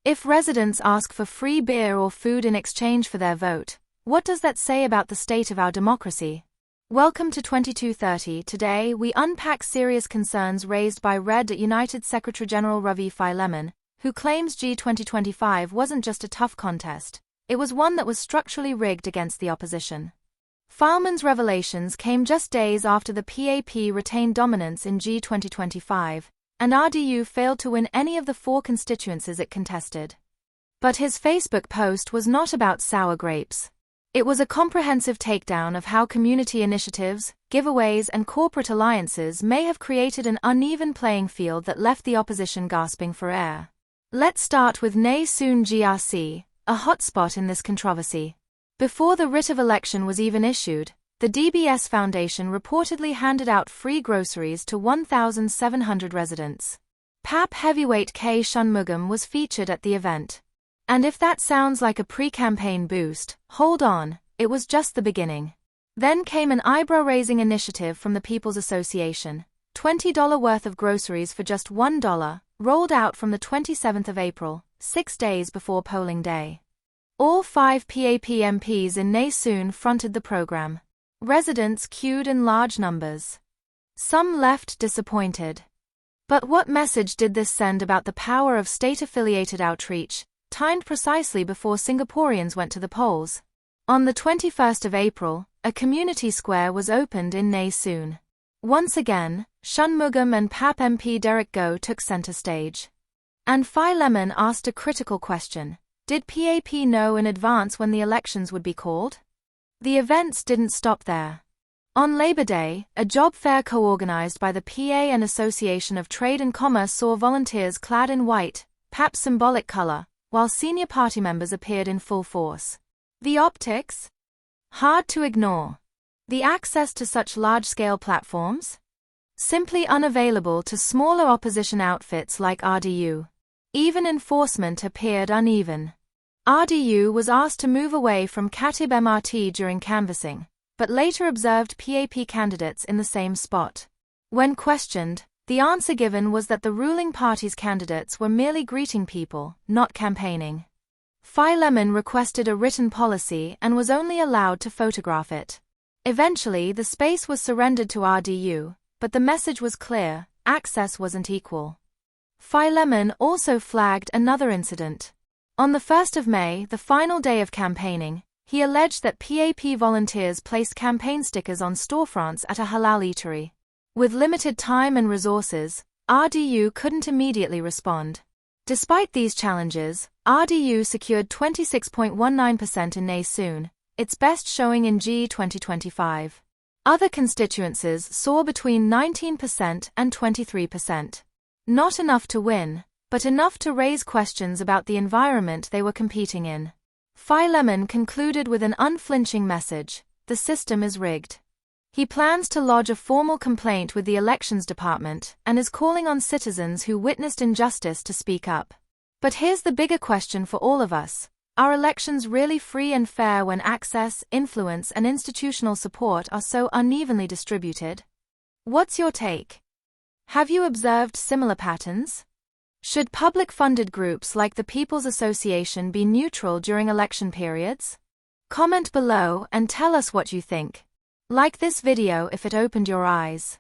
If residents ask for free beer or food in exchange for their vote, what does that say about the state of our democracy? Welcome to 2230. Today, we unpack serious concerns raised by United Secretary-General Ravi Philemon, who claims GE2025 wasn't just a tough contest, it was one that was structurally rigged against the opposition. Philemon's revelations came just days after the PAP retained dominance in GE2025, and RDU failed to win any of the 4 constituencies it contested. But his Facebook post was not about sour grapes. It was a comprehensive takedown of how community initiatives, giveaways, and corporate alliances may have created an uneven playing field that left the opposition gasping for air. Let's start with Nay Soon GRC, a hotspot in this controversy. Before the writ of election was even issued, the DBS Foundation reportedly handed out free groceries to 1,700 residents. PAP heavyweight K. Shanmugam was featured at the event. And if that sounds like a pre-campaign boost, hold on, it was just the beginning. Then came an eyebrow-raising initiative from the People's Association, $20 worth of groceries for just $1, rolled out from the 27th of April, 6 days before polling day. All 5 PAP MPs in Nay Soon fronted the program. Residents queued in large numbers. Some left disappointed. But what message did this send about the power of state-affiliated outreach, timed precisely before Singaporeans went to the polls? On the 21st of April, a community square was opened in Nay Soon. Once again, Shanmugam and PAP MP Derek Goh took centre stage. And Philemon asked a critical question. Did PAP know in advance when the elections would be called? The events didn't stop there. On Labour Day, a job fair co-organised by the PA and Association of Trade and Commerce saw volunteers clad in white, PAP symbolic colour, while senior party members appeared in full force. The optics? Hard to ignore. The access to such large-scale platforms? Simply unavailable to smaller opposition outfits like RDU. Even enforcement appeared uneven. RDU was asked to move away from Khatib MRT during canvassing, but later observed PAP candidates in the same spot. When questioned, the answer given was that the ruling party's candidates were merely greeting people, not campaigning. Philemon requested a written policy and was only allowed to photograph it. Eventually, the space was surrendered to RDU, but the message was clear: access wasn't equal. Philemon also flagged another incident. On the 1st of May, the final day of campaigning, he alleged that PAP volunteers placed campaign stickers on storefronts at a halal eatery. With limited time and resources, RDU couldn't immediately respond. Despite these challenges, RDU secured 26.19% in Nay Soon, its best showing in GE2025. Other constituencies saw between 19% and 23%. Not enough to win, but enough to raise questions about the environment they were competing in. Philemon concluded with an unflinching message: the system is rigged. He plans to lodge a formal complaint with the Elections Department and is calling on citizens who witnessed injustice to speak up. But here's the bigger question for all of us: are elections really free and fair when access, influence, and institutional support are so unevenly distributed? What's your take? Have you observed similar patterns? Should public-funded groups like the People's Association be neutral during election periods? Comment below and tell us what you think. Like this video if it opened your eyes.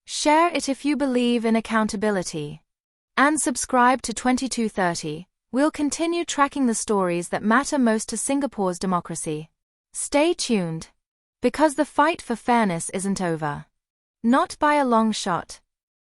Share it if you believe in accountability. And subscribe to 2230. We'll continue tracking the stories that matter most to Singapore's democracy. Stay tuned. Because the fight for fairness isn't over. Not by a long shot.